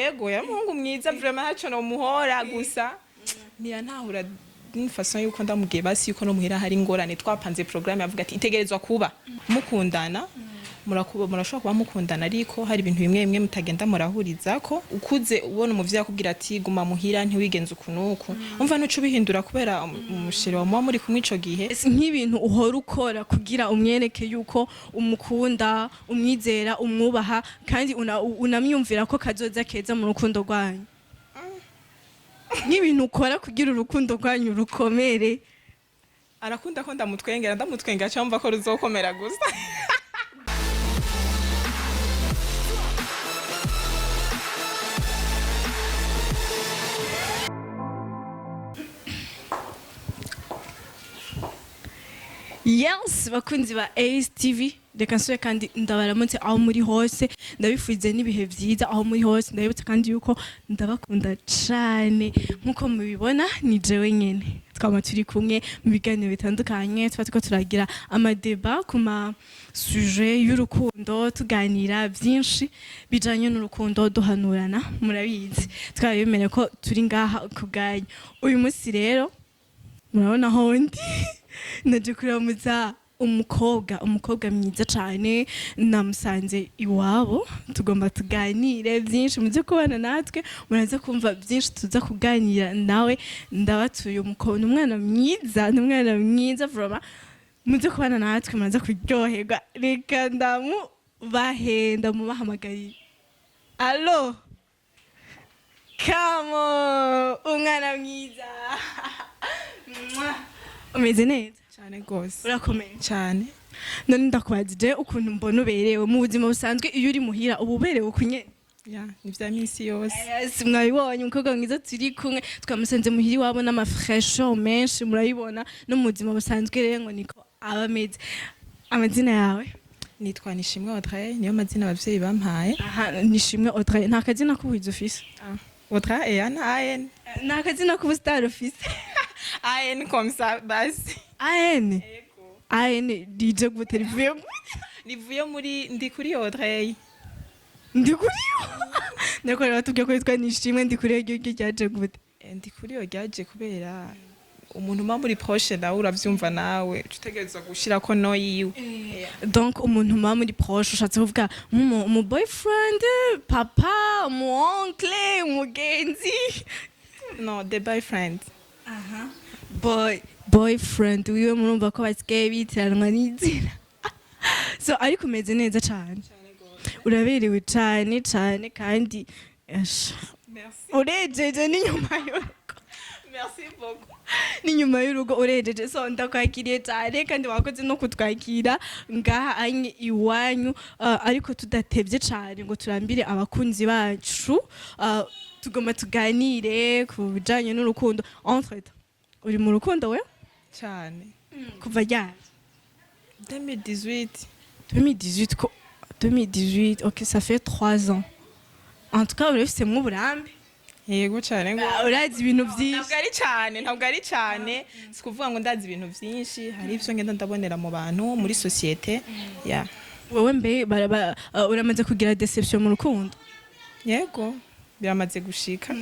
Yego yamuhungu mwiza vraiment haco no muhora gusa ntiyantahura n'infaso yuko ndamubwiye basi yuko no muhira hari ingorane twapanze programme yavuga ati itegerezwa kuba mukundana murashobora kuba mukundana ariko hari ibintu bimwe bimwe mutagenda murahuriza ko ukuze ubona umuvyi akubwira ati guma muhira ntiwigenze ukunuku umva nuco bihindura kubera umushiri wa mwa muri kumwe ico gihe nk'ibintu uhora ukora kugira umwereke yuko umukunda umwizera umwubaha kandi unamyumvira ko kazoza keza mu rukundo rwanyu nk'ibintu ukora kugira urukundo rwanyu rukomere arakunda ko ndamutwengera cyangwa ko ruzokomera gusa Yes, bakunzi ba Ace TV reka nsubire kandi ndabaramutse aho muri hose ndabifuze n'ibihe vyiza aho muri hose ndabibutse kandi yuko ndabakunda cane nkuko mubibona ni jewe nyene twama turi kumwe mu biganiro bitandukanye twatiko turagira amadeba ku ma sujet y'urukundo tuganira byinshi bijanye n'urukundo duhanurana murabizi twabimere ko turi ngaha kuganya uyu munsi rero murabona hondi naje kuramuza umukobwa mwiza cyane namusanze iwabo tugomba tuganire byinshi muze kubana natwe muraza kumva byinshi tuza kuganira nawe ndabatuye umwana mwiza vraiment muze kubana natwe muraza kuryoherwa reka ndamubahenda mubahamagariye allo kamo umwana mwiza umeze neza cyane gose urakomeye cyane none ndakwazije ukuntu mbona uberewe mu buzima busanzwe iyo uri muhira ububerewe kunye ni vya minsi yose yes mwabibonye umukobwa mwiza turi kumwe twamusanze muhira iwabo n'amafresho menshi murayibona no mu buzima busanzwe rero ngo niko abameze amazina yawe nitwa Nishimwe Audrey niyo mazina abavyeyi bampaye aha Nishimwe Audrey nta kazina k'ubuhizi ufise Audrey AN nta kazina k'ubustar ufise AN comme ça basi AN DJ gute rivuye muri ndi kuri Audrey nako rero tubwiye ko yitwa Nishimwe ndi kuri iryo ryaje gute ndi kuri yo ryaje kubera umuntu ma muri proche nawe uravyumva nawe utegerezwa gushira ko no yiwe donc umuntu ma muri proche ushatse kuvuga mu boyfriend papa mu oncle umugenzi no the boyfriend aha boyfriend wiwe murumva ko basigaye bitiranwa n'izina so ariko umeze neza cyane uraberewe cyane kandi urejeje n'inyuma y'urugo merci beaucoup n'inyuma y'urugo urejeje so ndakwakiriye cyane kandi wakoze no kutwakira ngaha anye iwanyu ariko tudatevye cyane ngo turambire abakunzi bacu tugomba tuganire ku bijanye n'urukundo entre uri mu rukundo we cyane kuva ryari 2018 ok ça fait 3 ans en tout cas urafise mu burambe yego cyane ngo urazi ibintu byinshi ntabwo ari cyane sikuvuga ngo ndazi ibintu byinshi hari ivyo ngenda ndabonera mu bantu muri societe ya wowe mbe uramaze kugira deception mu rukundo yego biramaze gushika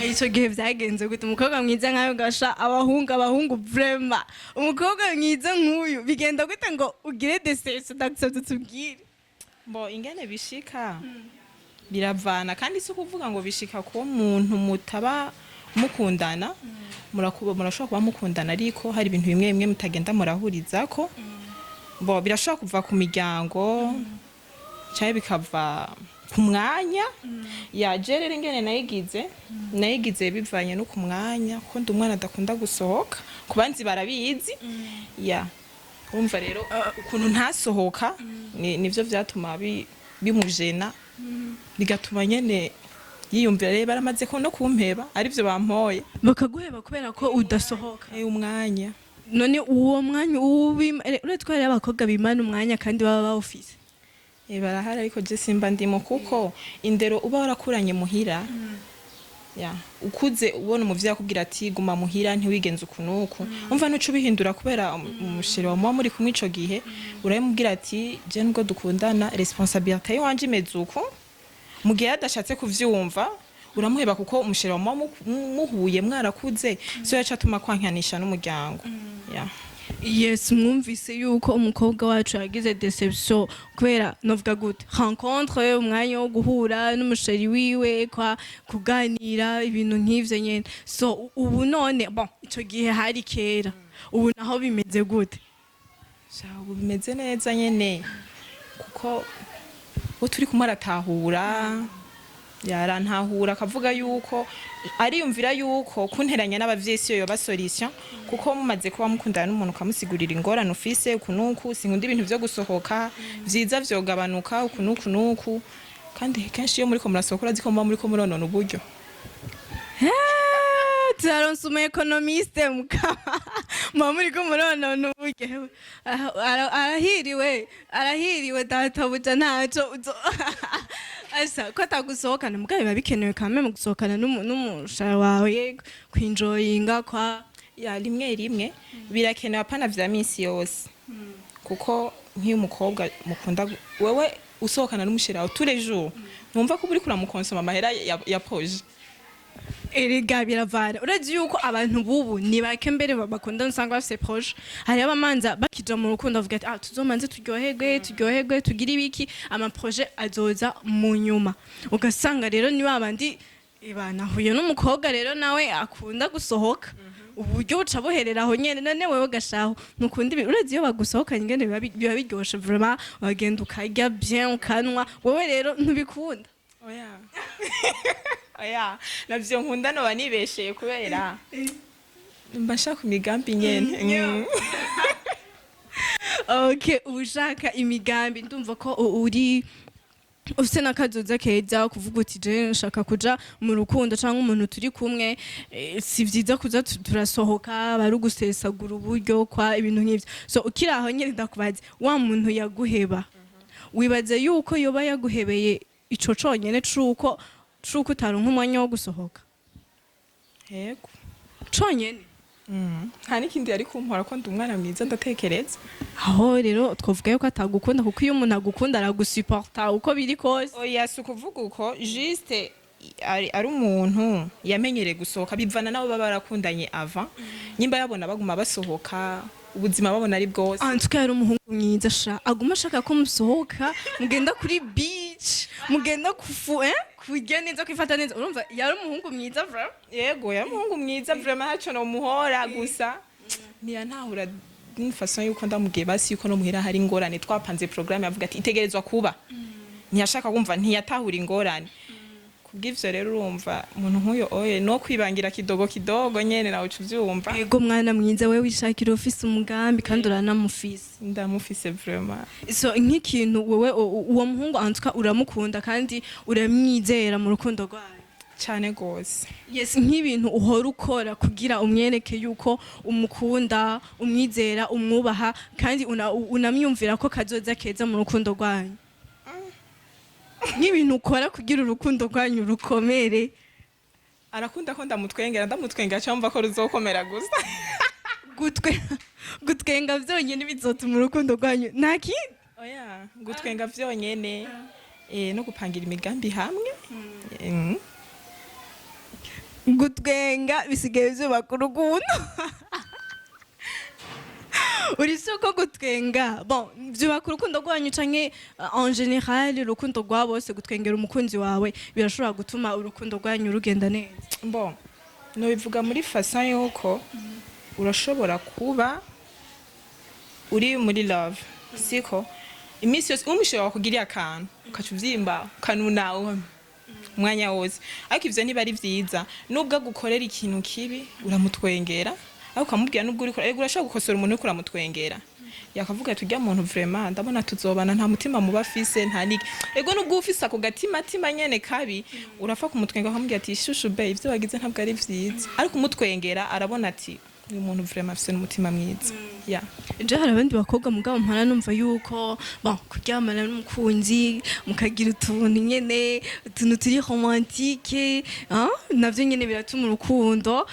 icyo gihe byagenze gute umukobwa mwiza nkayo gasha abahungu vraiment umukobwa mwiza nk'uyu bigenda gute ngo ugire deception ndakusabye tubwire bo ingene bishika biravana kandi si kuvuga ngo bishika ko umuntu mutaba mukundana murashobora kuba mukundana ariko hari ibintu bimwe bimwe mutagenda murahuriza ko bo birashobora kuva ku miryango cyangwa bikava ku mwanya yajerera ingene nayigize bivanye no ku mwanya ko ndi umwana adakunda gusohoka ku banzi barabizi ya urumva rero ukuntu ntasohoka nivyo vyatuma bimujena bigatuma nyene yiyumvira rero baramaze ko no kumpeba arivyo bampoye bakaguheba kubera ko udasohoka umwanya none uwo mwanya uretwara abakobwa bimana umwanya kandi baba bawufise barahari ariko je simba ndimo kuko indero uba warakuranye muhira ya ukuze ubona umuvyi akubwira ati guma muhira ntiwigenze ukunuku umva nuco bihindura kubera umushiri wa mwa muri kumwe ico gihe urayimubwira ati je nubwo dukundana responsabilité yanje imeze uko mu gihe adashatse kuvyumva uramuheba kuko umusheri wa muhuye mwarakuze so yaca atuma kwankanisha n'umuryango yeah. Yes, mwumvise yuko umukobwa wacu yagize deception kubera novuga gute rencontre umwanya wo guhura n'umusheri wiwe kwa kuganira ibintu nk'ivyo nyene so ubu none bon ico gihe hari kera ubu naho bimeze gute ubu bimeze neza nyene kuko bo turi kumwe aratahura yarantahura akavuga yuko ariyumvira yuko kunteranya n'abavyeyi siyo yoba solution kuko mumaze kuba mukundana n'umuntu ukamusigurira ingorane ufise ukunuku sinkunda ibintu vyo gusohoka vyiza vyogabanuka ukunuku kandi kenshi iyo muriko murasohokora ziko muba muriko muronona uburyo turaronse umu economiste muba muriko muronona uburyo arahiriwe databuja ntaco asa ko atagusohokana mugabe biba bikenewe kame mu gusohokana n'umushara wawe kwinjoyinga kwa ya rimwe birakenewe apana vya minsi yose kuko nk'iyo umukobwa mukunda wewe usohokana n'umushira wawe tous les jours numva ko uri kuramukonsoma amahera ya poje erega biravana urazi yuko abantu bubu ni bake mbere bakunda usanga bafise proche hari abamanza bakija mu rukundo avuga ati tuzomanze turyoherwe tugira ibiki ama projet azoza mu nyuma ugasanga rero ni babandi banahuye n'umukobwa rero nawe akunda gusohoka uburyo buca buherera aho nyene none wewe gashaho nukunda urazi iyo bagusohokanye ingene biba biryoshe vraiment wagenda ukarya bien ukanwa wewe rero ntubikunda oya navyo nkunda no banibesheye kubera mbashaka imigambi nyene okay ushaka imigambi ndumva ko uri ufise nakazoza keza kuvuga uti je nshaka kuja mu rukundo canke umuntu turi kumwe si vyiza kuza turasohoka bari gusesagura uburyo kwa ibintu nk'ivyo so ukiraho nyene ndakubaza wa muntu yaguheba wibaze yuko yoba yaguhebeye ico conyene cuko utaronka umwanya wo gusohoka yego conyene nta n'ikindi yari kumpora ko ndi umwana mwiza ndatekereza aho rero twavuga yuko atagukunda kuko iyo umuntu agukunda aragusuporta uko biri kose oya si ukuvuga uko juste ari umuntu yamenyereye gusohoka bivana nabo baba barakundanye ava nyimba yabona baguma basohoka ubuzima babona ari bwose antuka yari umuhungu mwiza sha aguma ashaka ko musohoka mugenda kuri beach mugenda kurya neza kwifata neza urumva yari umuhungu mwiza vraiment yego yari umuhungu mwiza vraiment haco no muhora gusa ntiyantahura n'infason yuko ndamubwiye basi yuko no muhira hari ingorane twapanze programme yavuga ati itegerezwa kuba ntiyashaka kumva ntiyatahura ingorane kubw'ivyo rero urumva umuntu nk'uyo oye no kwibangira kidogo nyene nawe uvyumva yego mwana mwiza we wishakira ufise umugambi kandi uranamufise ndamufise vraiment so nk'ikintu wewe uwo muhungu antuka uramukunda kandi uramwizera mu rukundo rwayo cyane gose yes nk'ibintu uhora ukora kugira umwereke yuko umukunda umwizera umwubaha kandi unamyumvira ko kazoza keza mu rukundo rwayo n'ibintu ukora kugira urukundo rwanyu rukomere arakunda ko ndamutwengera cyangwa ko ruzokomera gusa gutwenga vyonyene bizotuma urukundo rwanyu naki oya gutwenga vyonyene no gupangira imigambi hamwe gutwenga bisigaye vyubaka urukundo uri soko gutwenga bon vyubaka urukundo rwanyu canke en general urukundo rwa bose gutwengera umukunzi wawe birashobora gutuma urukundo rwanyu rugenda neza bon no bivuga muri façon yuko urashobora kuba uri muri love siko imisi yose umushobora kugira akantu ukacuvyimba kanunawe umwanya wose ariko ivyo niba ari vyiza nubwo agukorera ikintu kibi uramutwengera ariko ukamubwira nubwo urashobora gukosora umuntu uriko uramutwengera yakavuga ati urya muntu vraiment ndabona tuzobana nta mutima muba afise nta niki ego nubwo ufise ako gatima nyene kabi urafa kumutwenga ukamubwira ati shushu be ivyo wagize ntabwo ari vyiza ariko umutwengera arabona ati uyu muntu vraiment afise n'umutima mwiza ya je hari abandi bakobwa mugabo mpana numva yuko bon kuryamana n'umukunzi mukagira utuntu nyene utuntu turi romantique navyo nyene biratuma urukundo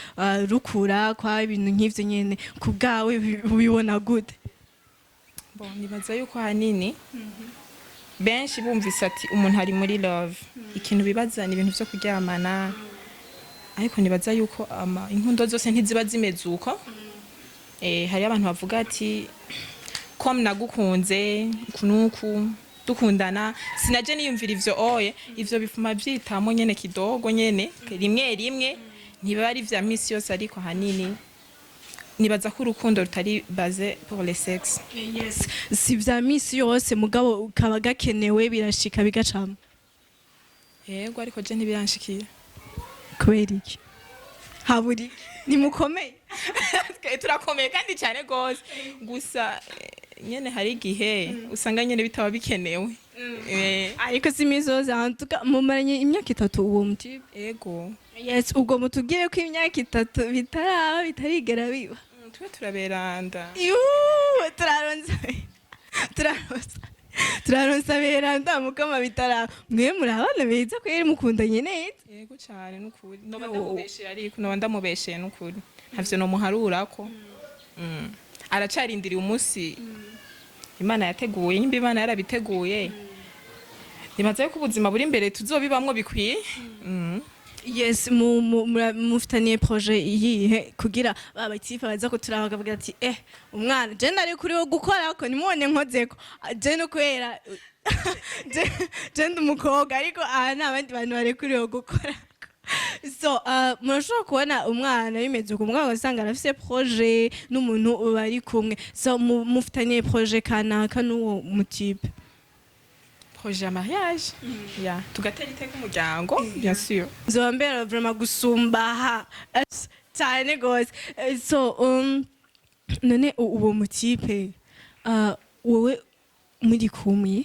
rukura kwa ibintu nk'ivyo nyene kubgawe ubibona gute bon nibaza yuko hanini benshi bumvise ati umuntu ari muri love ikintu bibaza ni ibintu byo kuryamana ariko nibaza yuko inkundo zose ntiziba zimeze uko hari abantu bavuga ati ko nagukunze kunuku dukundana sinaje niyumvira ivyo bifuma vyitamo nyene kidogo nyene rimwe rimwe ntiba ari vya misi yose ariko hanini nibaza ko urukundo rutari base pour le sexe. Yes, si vya misi yose mugabo kaba gakenewe birashika bigacamo. Yego ariko je ntibiranshikira. Kubera iki? Haburi ni mukomeye. Turakomeye kandi cyane gose. Gusa nyene hari igihe usanga nyene bitaba bikenewe. Ariko si misi yose antuka mumaranye imyaka 3 uwo muti. Yego. Yes, ubwo mutubwire ko imyaka 3 bitarigera biba. Twe turaberanda. Turaronsa beranda mukama bitara. Mwe muri abana beza kweri mukundanye neza. Yego cyane nukuri. No bandamubeshye ariko no bandamubeshye nukuri. Havyo no muharurako. Aracarindiriye umunsi Imana yateguye, nimba Imana yarabiteguye. Nibaza ko ubuzima buri imbere tuzobibamwo bikwiye. Yes, mufitaniye projet iyihe kugira abatifa baza ko turabaga ati umwana je nari kuri wo gukora ko nimone nkozeko je no kwera je ndumukobwa ariko nabandi bantu bari kuri wo gukora so murashobora kubona umwana bimeze uko umwana usanga arafise projet n'umuntu bari kumwe so mufitaniye projet kanaka n'uwo mutipe projet mariage tugatera iteka umuryango bien sûr zombera vraiment gusumbaha cyane gose so none uwo mutipe wowe muri kumwe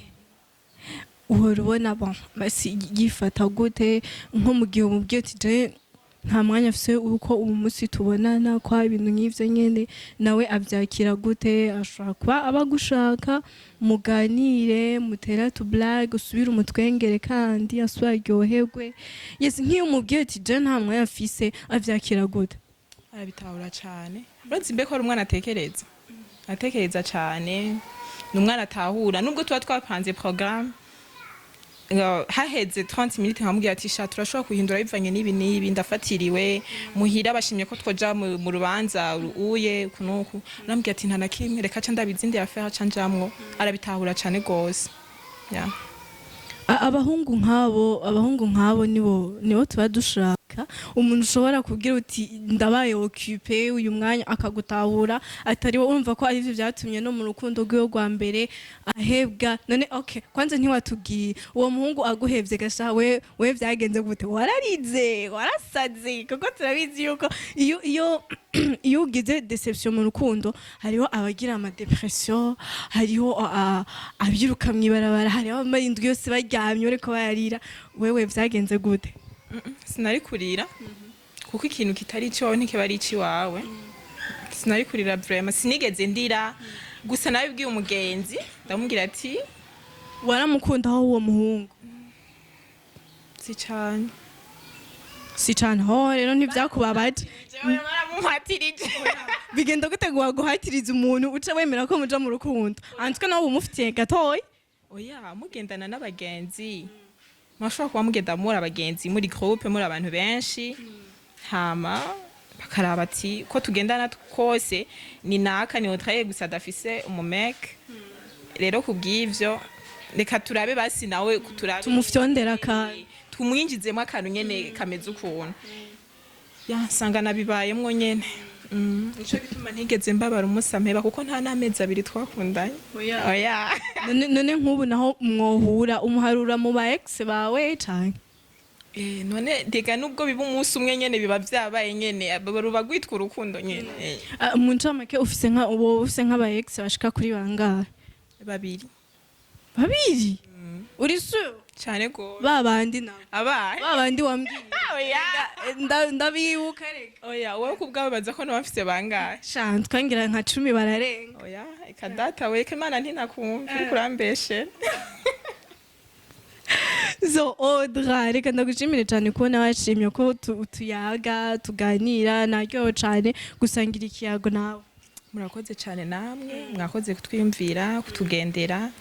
uhorubona basi yifata gute nko mu gihe umubwiye ati je nta mwanya afise uko ubu munsi tubonana kwa ibintu nk'ivyo nyene nawe avyakira gute ashobora kuba abagushaka muganire mutera tu blague usubira umutwengere kandi araryohegwe yes nk'iyo umubwiye ati je nta mwanya afise avyakira gute arabitahura cyane uranzi mbe ko ari umwana atekereza cyane n'umwana atahura nubwo tuba twapanze programme haheze 30 minutes nkamubwira ati sha turashobora kuhindura bivanye n'ibi ndafatiriwe muhira bashimye ko twoja mu rubanza uye kunuku nambwira ati ntana kimwe reka ca ndabizindi affaire ca njamwo arabitahura cyane gose abahungu nkabo nibo tuba dushaka umuntu ushobora kubwira uti ndabaye occupé uyu mwanya akagutahura atari wo urumva ko ari byo byatumye no mu rukundo rw'iyo rwa mbere ahebwa none okay kwanza ntiwatubwiye uwo muhungu aguhevye gasha we byagenze gute wararize warasaze kuko turabizi yuko iyo ugize deception mu rukundo hariho abagira ama depression hariho abyiruka mwibarabara hariho amayindwi yose baryamye ureko bayarira wewe byagenze gute sinari kurira kuko ikintu kitari cyo ntikiba ari ci wawe sinari kurira vraiment sinigeze ndira gusa nabibwiye umugenzi ndamubwira ati waramukunda aho uwo muhungu si cyane ho rero ntibyakubabaje bigenda gute guhatiriza umuntu uca wemera ko muja mu rukundo antwe nawe umufitiye gatoyi oya mugendana n'abagenzi mwashobora kuba mugenda muri abagenzi muri groupe muri abantu benshi hama bakaraba ati ko tugendana kose ni naka ni otraye gusa dafise umumeke rero kubw'ivyo reka turabe basi nawe turabe tumufyondera kandi tumwinjizemo akantu nyene kameze ukuntu yansanga nabibayemwo nyene nico bituma ntigeze mbabara umusameba kuko nta n'amezi 2 twakundanye oya none nk'ubu naho mwohura umuharura mu ba ex bawe canke none dega nubwo biba umunsi umwe nyene biba vyabaye nyene ruba gwitwa urukundo nyene mu ncamake ufise nk'aba ex bashika kuri bangahe babiri uri sure cyane go babandi nabo abaye babandi wambwiye oya ndabibuka reka oya wowe kubgawe baza ko nabafise bangahe sha twangira nka 10 bararenga oya ikadata we Imana ntinakumva uri kurambeshe so Audra reka ndagushimire cyane kubona washimye ko tuyaga tuganira naryo cyane gusangira ikiyago nawe murakoze cyane namwe mwakoze kutwiyumvira kutugendera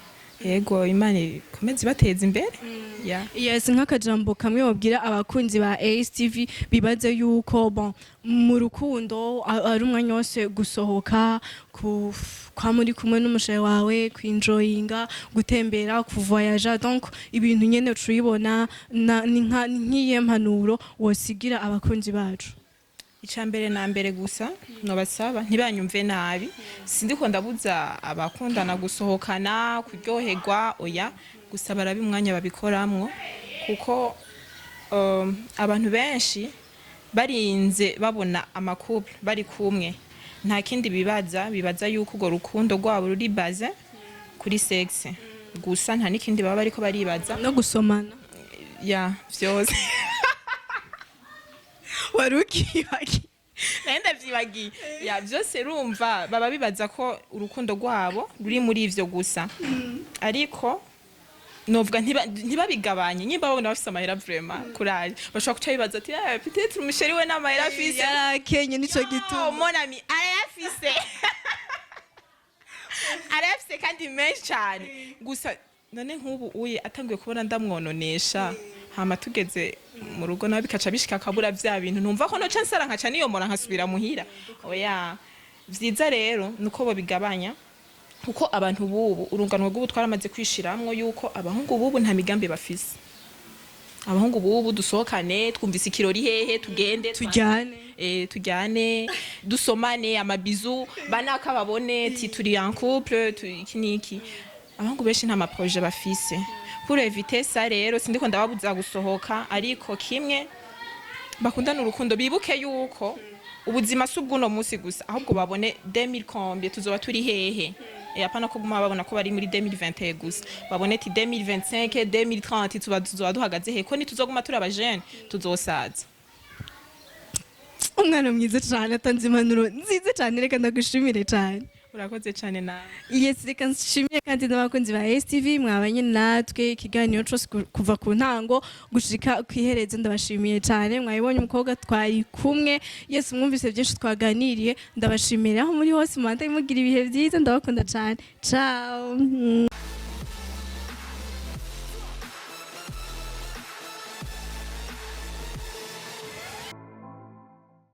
yego imana ikomeze ibateza imbere yeah. yes nk'akajambo kamwe wabwira abakunzi ba ASTV bibaze yuko bon mu rukundo ari umwanya wose gusohoka kwa muri kumwe n'umushaye wawe kwinjoyinga gutembera kuvoyager donc ibintu nyene turibona nk'iye mpanuro wosigira abakunzi bacu. Icambere na mbere gusa nobasaba ntibanyumve nabi sindiko ndabuza abakundana gusohokana kuryoherwa oya gusa barabi umwanya babikoramwo kuko abantu benshi barinze babona amakouple bari kumwe nta kindi bibaza yuko urwo rukundo rwabo ruri baze kuri sexe gusa nta nikindi baba bariko baribaza no gusomana ya vyose warukibaki nenda vyibagiye ya vyose rumva baba bibaza ko urukundo rwabo ruri muri ivyo gusa ariko novuga ntibabigabanye nyimba babona bafise amahera vraiment courage bashobora kuca bibaza ati peut-être umusheri we n'amahera afise yarakenye nico gituma mon ami arayafise kandi menshi cyane gusa none nk'ubu uye atanguye kubona ndamwononesha hama tugeze mu rugo nawe bikaca bishika akabura vya bintu ntumva ko no chance arankaca niyomora nkasubira muhira oya vyiza rero nuko bo bigabanya kuko abantu bubu urunganwe rw'ubu twaramaze kwishiramwo yuko abahungu bubu nta migambi bafise abahungu bubu dusohokane twumvise ikirori hehe tugende tujyane dusomane amabizu banaka babone ti turi en couple ikiniki abahungu benshi nta maprojet bafise pour éviter ça rero sindiko ndababuza gusohoka ariko kimwe bakundana urukundo bibuke yuko ubuzima subwuno munsi gusa ahubwo babone 2030 tuzoba turi hehe apana ko guma babona ko bari muri 2021 gusa babone ati 2025 2030 tuzoba duhagaze he ko nituzoguma turi abajene tuzosaza. Umwana mwiza cyane atanze impanuro nziza cyane reka ndagushimire cyane. Urakoze cyane nawe. Yes reka nshimiye kandi n'abakunzi ba ASTV mwabanye natwe ikiganiro cyose kuva ku ntango gushika kwihereze ndabashimiye cyane mwabibonye umukobwa twari kumwe yes mwumvise byinshi twaganiriye ndabashimira aho muri hose mwanda mugira ibihe byiza ndabakunda cyane ciao.